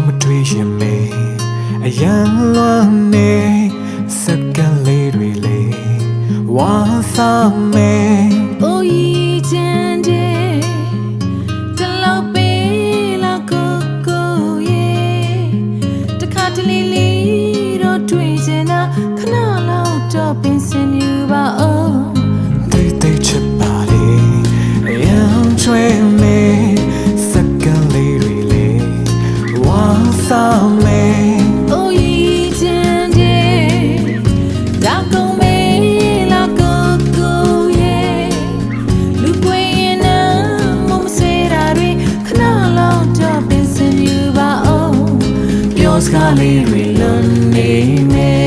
မတွေ့ရင်မေအရန်လွန်နေစက္ကန့်လေးတွေလေဝါစာမေ အိုဤချမ်းတဲ့တလောက်ပေးလာကိုရဲ့တခါတလေလေးတော့တွေ့ချင်တာခဏလောက်တော့ပင်စင်ယူပါအောင် တိတ်တိတ်ချစ်ပါလေအရန်ချွေမေစက္ကန့်လေးတွေလေဝါစာမေ အိုဤချမ်းတဲ့ဒါကုန်မေလာကိုရဲ့လူပွေရင်နာမမစေတာတွေခဏလောက်တော့ပင်စင်ယူပါအောင်ပြောစကားလေးတွေလွန်နေမယ်